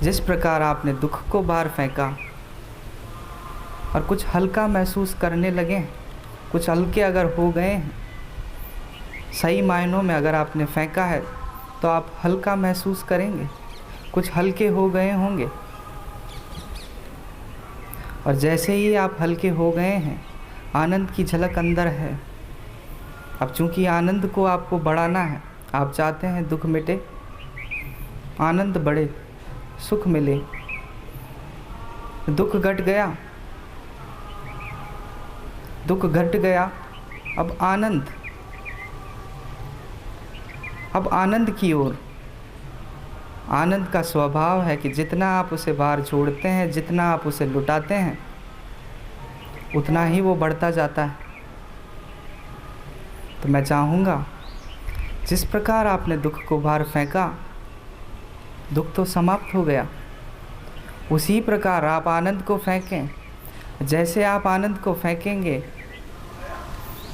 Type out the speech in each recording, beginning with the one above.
जिस प्रकार आपने दुख को बाहर फेंका और कुछ हल्का महसूस करने लगे, कुछ हल्के अगर हो गए हैं, सही मायनों में अगर आपने फेंका है तो आप हल्का महसूस करेंगे, कुछ हल्के हो गए होंगे। और जैसे ही आप हल्के हो गए हैं, आनंद की झलक अंदर है। अब चूंकि आनंद को आपको बढ़ाना है, आप चाहते हैं दुख मिटे, आनंद बढ़े, सुख मिले। दुख घट गया, दुख घट गया, अब आनंद की ओर। आनंद का स्वभाव है कि जितना आप उसे बाहर छोड़ते हैं, जितना आप उसे लुटाते हैं, उतना ही वो बढ़ता जाता है। तो मैं चाहूँगा जिस प्रकार आपने दुख को बाहर फेंका, दुख तो समाप्त हो गया, उसी प्रकार आप आनंद को फेंकें। जैसे आप आनंद को फेंकेंगे,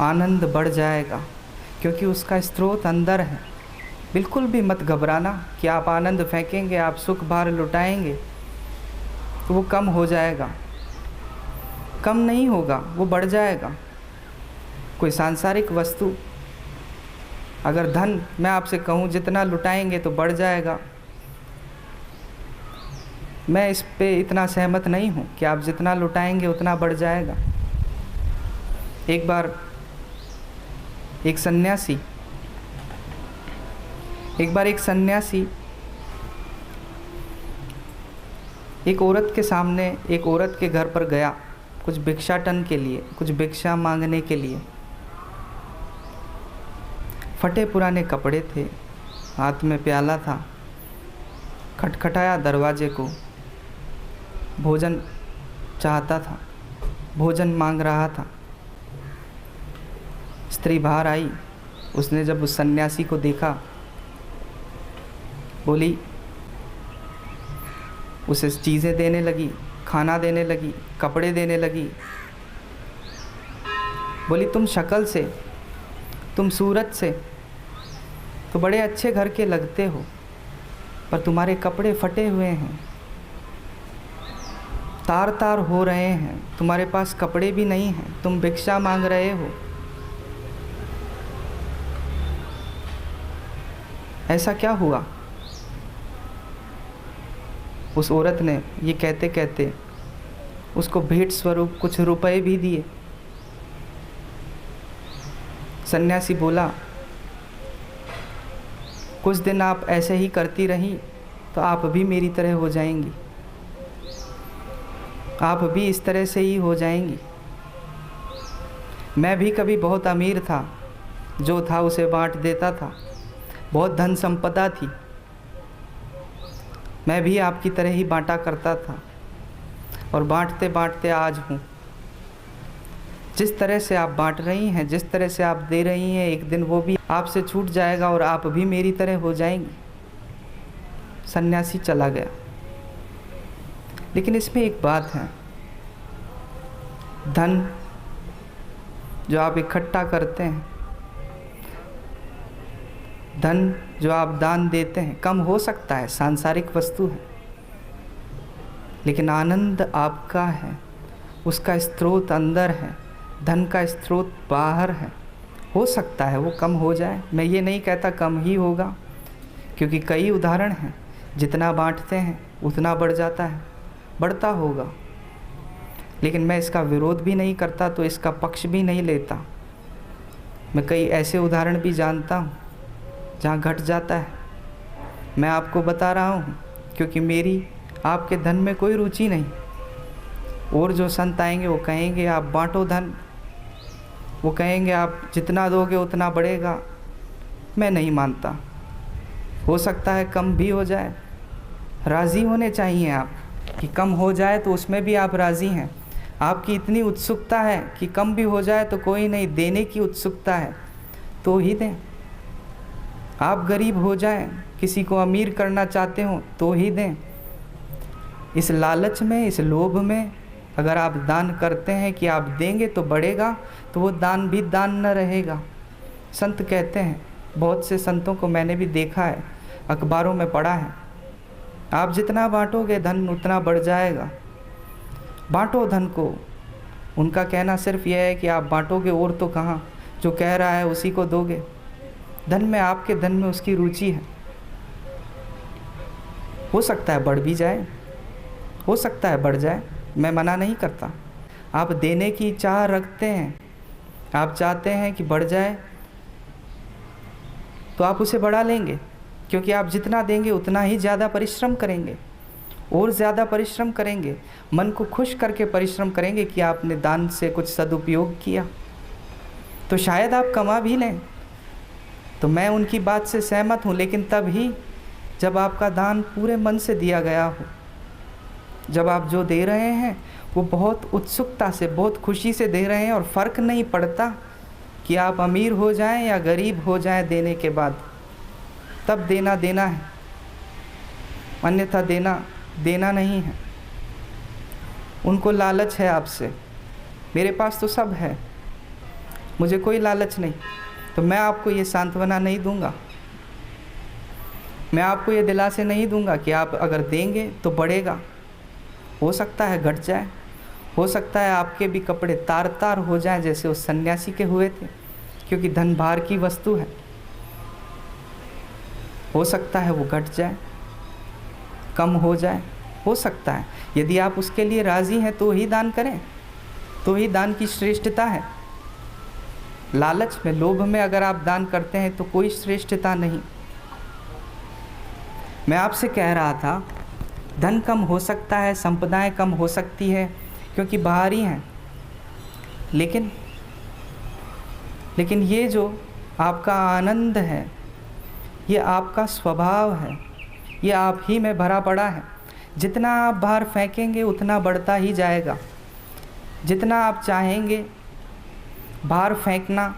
आनंद बढ़ जाएगा, क्योंकि उसका स्रोत अंदर है। बिल्कुल भी मत घबराना कि आप आनंद फेंकेंगे, आप सुख बाहर लुटाएंगे तो वो कम हो जाएगा। कम नहीं होगा, वो बढ़ जाएगा। कोई सांसारिक वस्तु, अगर धन मैं आपसे कहूँ जितना लुटाएंगे तो बढ़ जाएगा, मैं इस पे इतना सहमत नहीं हूँ कि आप जितना लुटाएंगे उतना बढ़ जाएगा। एक बार एक सन्यासी एक औरत के सामने, एक औरत के घर पर गया कुछ भिक्षाटन के लिए, कुछ भिक्षा मांगने के लिए। फटे पुराने कपड़े थे, हाथ में प्याला था, खटखटाया दरवाजे को, भोजन चाहता था, भोजन मांग रहा था। स्त्री बाहर आई, उसने जब उस सन्यासी को देखा, बोली, उसे चीज़ें देने लगी, खाना देने लगी, कपड़े देने लगी। बोली, तुम शक्ल से, तुम सूरत से तो बड़े अच्छे घर के लगते हो, पर तुम्हारे कपड़े फटे हुए हैं, तार तार हो रहे हैं, तुम्हारे पास कपड़े भी नहीं हैं, तुम भिक्षा मांग रहे हो। ऐसा क्या हुआ? उस औरत ने ये कहते कहते उसको भेंट स्वरूप कुछ रुपए भी दिए। सन्यासी बोला, कुछ दिन आप ऐसे ही करती रही तो आप भी मेरी तरह हो जाएंगी, आप भी इस तरह से ही हो जाएंगी। मैं भी कभी बहुत अमीर था, जो था उसे बांट देता था, बहुत धन संपदा थी, मैं भी आपकी तरह ही बांटा करता था, और बांटते बांटते आज हूँ। जिस तरह से आप बांट रही हैं, जिस तरह से आप दे रही हैं, एक दिन वो भी आपसे छूट जाएगा और आप भी मेरी तरह हो जाएंगी। सन्यासी चला गया। लेकिन इसमें एक बात है, धन जो आप इकट्ठा करते हैं, धन जो आप दान देते हैं, कम हो सकता है, सांसारिक वस्तु है, लेकिन आनंद आपका है, उसका स्रोत अंदर है, धन का स्रोत बाहर है। हो सकता है वो कम हो जाए, मैं ये नहीं कहता कम ही होगा, क्योंकि कई उदाहरण हैं, जितना बांटते हैं उतना बढ़ जाता है, बढ़ता होगा। लेकिन मैं इसका विरोध भी नहीं करता, तो इसका पक्ष भी नहीं लेता। मैं कई ऐसे उदाहरण भी जानता हूँ जहाँ घट जाता है। मैं आपको बता रहा हूँ क्योंकि मेरी आपके धन में कोई रुचि नहीं। और जो संत आएंगे वो कहेंगे आप बांटो धन, वो कहेंगे आप जितना दोगे उतना बढ़ेगा। मैं नहीं मानता, हो सकता है कम भी हो जाए, राज़ी होने चाहिए आप कि कम हो जाए तो उसमें भी आप राज़ी हैं। आपकी इतनी उत्सुकता है कि कम भी हो जाए तो कोई नहीं, देने की उत्सुकता है तो ही दें। आप गरीब हो जाएं, किसी को अमीर करना चाहते हो तो ही दें। इस लालच में, इस लोभ में अगर आप दान करते हैं कि आप देंगे तो बढ़ेगा, तो वो दान भी दान न रहेगा। संत कहते हैं, बहुत से संतों को मैंने भी देखा है, अखबारों में पढ़ा है, आप जितना बांटोगे धन उतना बढ़ जाएगा। बांटो धन को। उनका कहना सिर्फ यह है कि आप बांटोगे और तो कहाँ, जो कह रहा है उसी को दोगे। धन में, आपके धन में उसकी रुचि है। हो सकता है बढ़ भी जाए, हो सकता है बढ़ जाए, मैं मना नहीं करता। आप देने की चाह रखते हैं, आप चाहते हैं कि बढ़ जाए, तो आप उसे बढ़ा लेंगे, क्योंकि आप जितना देंगे उतना ही ज़्यादा परिश्रम करेंगे, और ज़्यादा परिश्रम करेंगे। मन को खुश करके परिश्रम करेंगे कि आपने दान से कुछ सदुपयोग किया, तो शायद आप कमा भी लें। तो मैं उनकी बात से सहमत हूँ, लेकिन तभी जब आपका दान पूरे मन से दिया गया हो, जब आप जो दे रहे हैं वो बहुत उत्सुकता से, बहुत खुशी से दे रहे हैं, और फ़र्क नहीं पड़ता कि आप अमीर हो जाएं या गरीब हो जाएं देने के बाद, तब देना देना है, अन्यथा देना नहीं है। उनको लालच है आपसे, मेरे पास तो सब है, मुझे कोई लालच नहीं, तो मैं आपको ये सांत्वना नहीं दूंगा, मैं आपको ये दिलासे नहीं दूंगा कि आप अगर देंगे तो बढ़ेगा। हो सकता है घट जाए, हो सकता है आपके भी कपड़े तार तार हो जाएं जैसे उस सन्यासी के हुए थे, क्योंकि धन भार की वस्तु है। हो सकता है वो घट जाए, कम हो जाए, हो सकता है। यदि आप उसके लिए राज़ी हैं तो ही दान करें, तो ही दान की श्रेष्ठता है। लालच में, लोभ में अगर आप दान करते हैं तो कोई श्रेष्ठता नहीं। मैं आपसे कह रहा था, धन कम हो सकता है, संपदाएं कम हो सकती है, क्योंकि बाहरी हैं, लेकिन ये जो आपका आनंद है, ये आपका स्वभाव है, ये आप ही में भरा पड़ा है। जितना आप बाहर फेंकेंगे उतना बढ़ता ही जाएगा। जितना आप चाहेंगे बाहर फेंकना,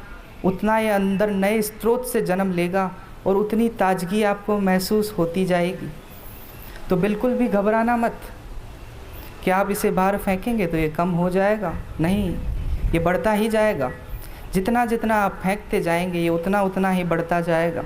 उतना ये अंदर नए स्रोत से जन्म लेगा, और उतनी ताजगी आपको महसूस होती जाएगी। तो बिल्कुल भी घबराना मत कि आप इसे बाहर फेंकेंगे तो ये कम हो जाएगा, नहीं, ये बढ़ता ही जाएगा। जितना जितना आप फेंकते जाएंगे ये उतना उतना ही बढ़ता जाएगा।